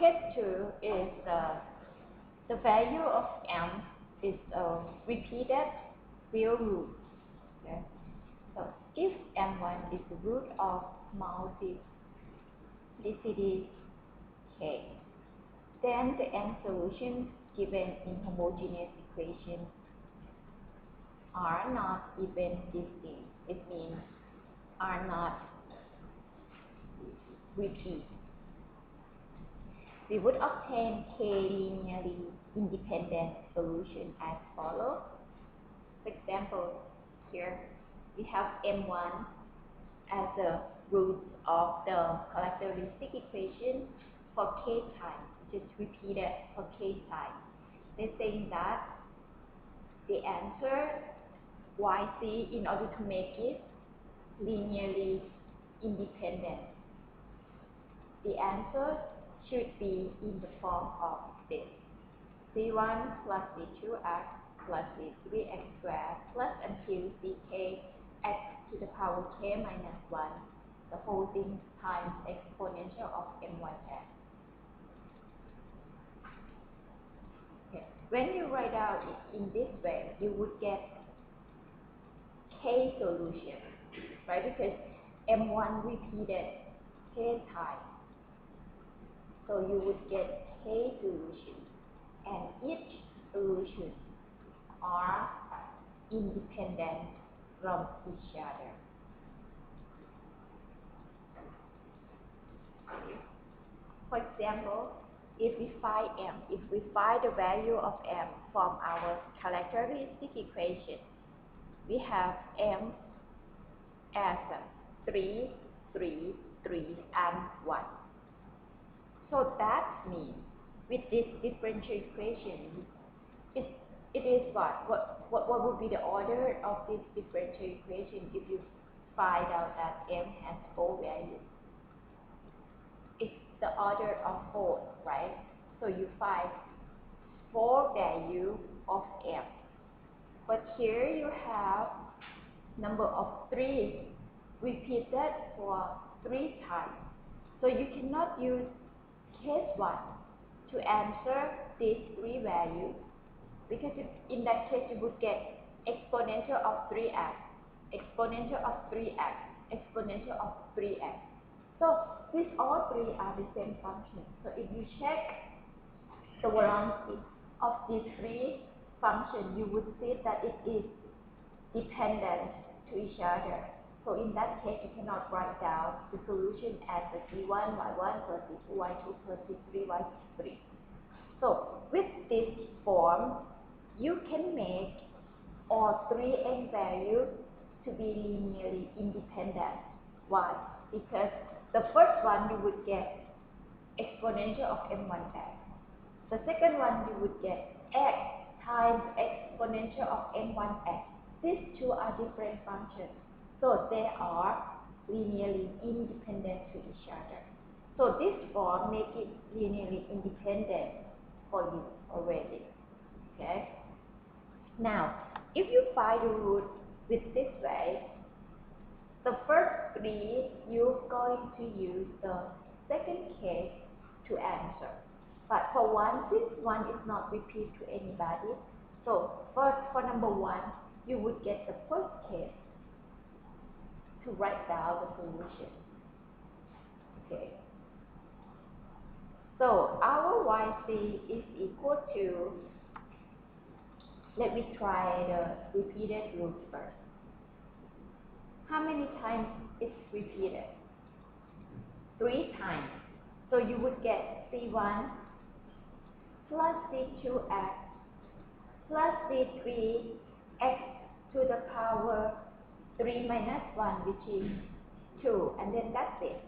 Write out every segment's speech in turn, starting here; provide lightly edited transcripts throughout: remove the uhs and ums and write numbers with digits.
case 2 is the value of m is a repeated real root. Okay? So if m1 is the root of multiplicity k, then the m solutions given in homogeneous equation are not even distinct. It means are not repeat. We would obtain k linearly independent solution as follows. For example, here we have m1 as the root of the characteristic equation for k times, just repeated for k times. They're saying that the answer yc, in order to make it linearly independent, the answer should be in the form of this: c1 plus c2x plus c3x squared plus until ck x to the power k minus 1, the whole thing times exponential of m1x. Okay. When you write out it in this way, you would get k solution, right? Because m1 repeated k times. So you would get k solutions, and each solution are independent from each other. For example, if we find the value of m from our characteristic equation, we have m as 3, 3, 3, and 1. So that means with this differential equation, it is what would be the order of this differential equation if you find out that m has 4 values? It's the order of 4, right? So you find 4 value of m. But here you have number of 3 repeated for 3 times. So you cannot use case 1 to answer these 3 values, because in that case you would get exponential of 3x, exponential of 3x, exponential of 3x. So these all 3 are the same function. So if you check the velocity of these 3 functions, you would see that it is dependent to each other. So in that case, you cannot write down the solution as a c1 y1 plus c2 y2 plus c3 y3. So with this form, you can make all 3 n values to be linearly independent. Why? Because the first one you would get exponential of m1x. The second one you would get x times exponential of m1x. These 2 are different functions, so they are linearly independent to each other. So this form makes it linearly independent for you already. Okay. Now, if you find the root with this way, the first 3 you're going to use the second case to answer. But for 1, since 1 is not repeat to anybody, so first for number 1, you would get the first case to write down the solution. Okay. So our yc is equal to, let me try the repeated root first. How many times it's repeated? 3 times. So you would get c1 plus c2x plus c3x to the power 3 minus 1, which is 2, and then that's it.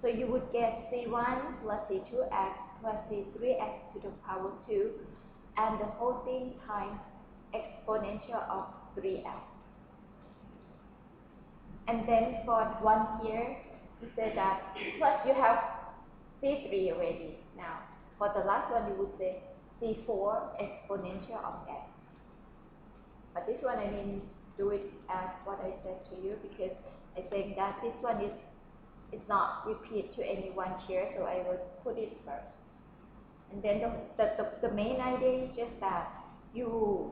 So you would get c1 plus c2x plus c3x to the power 2, and the whole thing times exponential of 3x. And then for 1 here, you say that, plus you have c3 already. Now, for the last one, you would say c4 exponential of x. But this one, I didn't do it as what I said to you, because I think that this one is not repeat to any one here, so I will put it first. And then the main idea is just that you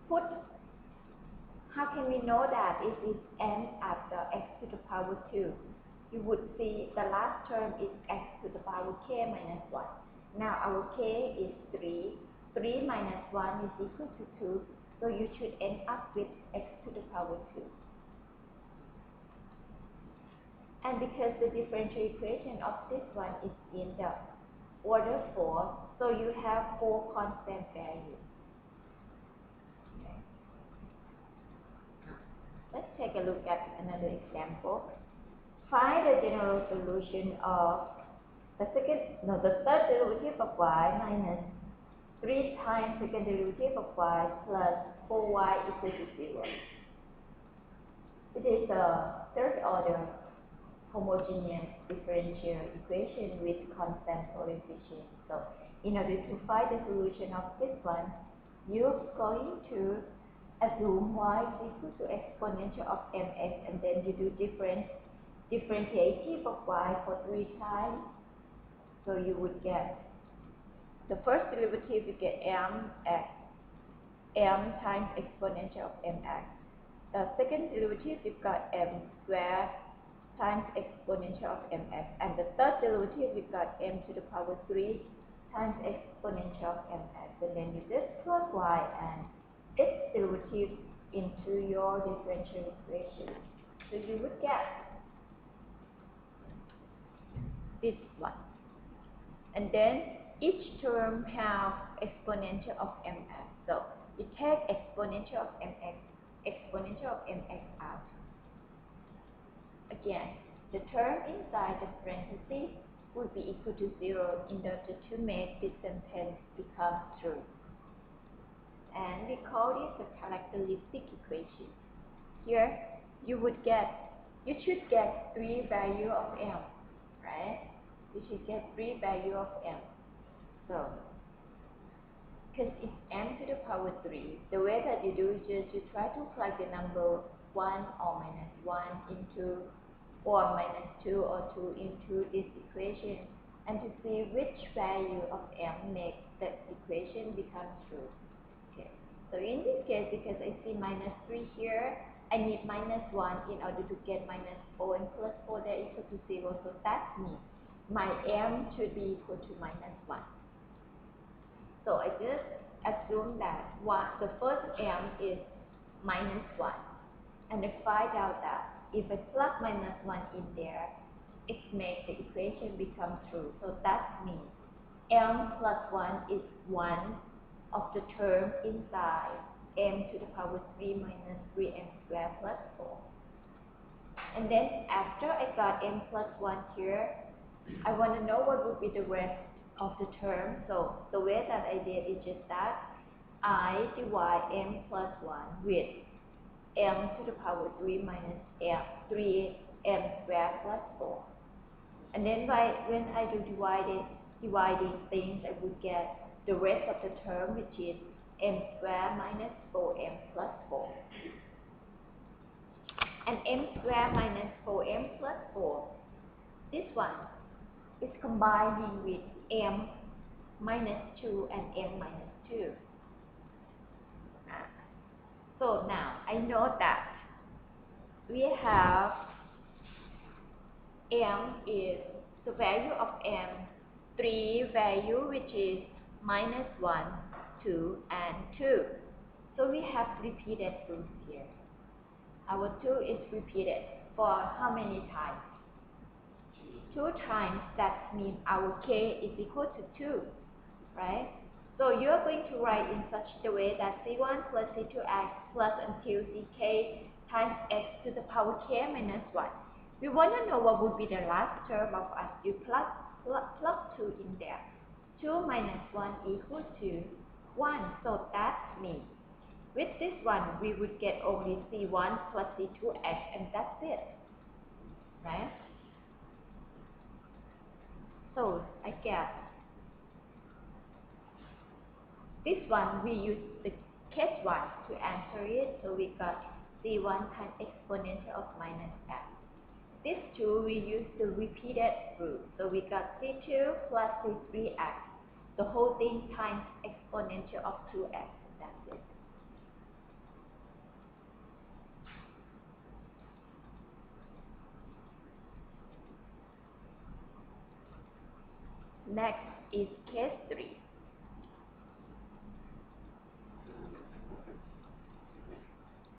put, how can we know that it is n after x to the power 2? You would see the last term is x to the power k minus 1. Now our k is 3. 3 minus 1 is equal to 2. So you should end up with x to the power 2. And because the differential equation of this one is in the order 4, so you have 4 constant values. Okay. Let's take a look at another example. Find the general solution of the third derivative of y minus 3 times second derivative of y plus 4y equal to 0. It is a third order homogeneous differential equation with constant coefficient. So in order to find the solution of this one, you're going to assume y is equal to exponential of mx, and then you do differentiative of y for 3 times. So you would get the first derivative, you get mx, m times exponential of mx. The second derivative, you've got m squared times exponential of mx. And the third derivative, you've got m to the power 3 times exponential of mx. And then you just plug y and its derivative into your differential equation. So you would get this one. And then each term have exponential of mx. So you take exponential of mx out. Again, the term inside the parentheses will be equal to 0 in order to make this sentence become true. And we call this the characteristic equation. Here you should get 3 value of m, right? You should get 3 value of m. So because it's m to the power 3, the way that you do is just you try to plug the number 1 or minus 1 into, or minus 2 or 2 into this equation, and to see which value of m makes that equation become true. Okay. So in this case, because I see minus 3 here, I need minus 1 in order to get minus 4, and plus 4 there equal to 0. So that means my m should be equal to minus 1. So I just assume that the first m is minus 1. And I find out that if I plug minus 1 in there, it makes the equation become true. So that means m plus 1 is 1 of the term inside m to the power 3 minus 3m squared plus 4. And then after I got m plus 1 here, I want to know what would be the rest of the term. So the way that I did is just that I divide m plus 1 with m to the power 3 minus 3m squared plus 4. And then when I do dividing things, I would get the rest of the term, which is m squared minus 4m plus 4. And m squared minus 4m plus 4, this one is combining with m minus 2 and m minus 2. So now I know that we have m is the value of m, 3 value, which is minus 1, 2, and 2. So we have repeated roots here. Our 2 is repeated for how many times? 2 times. That means our k is equal to 2, right? So you are going to write in such a way that c1 plus c2x plus until ck times x to the power k minus 1. We want to know what would be the last term of us. You plug 2 in there. 2 minus 1 equal to 1. So that means with this one, we would get only c1 plus c2x, and that's it, right? So I get this one, we use the case 1 to answer it. So we got c1 times exponential of minus x. This 2 we use the repeated rule. So we got C2 plus C3x. The whole thing times exponential of 2x. That's it. Next is case 3.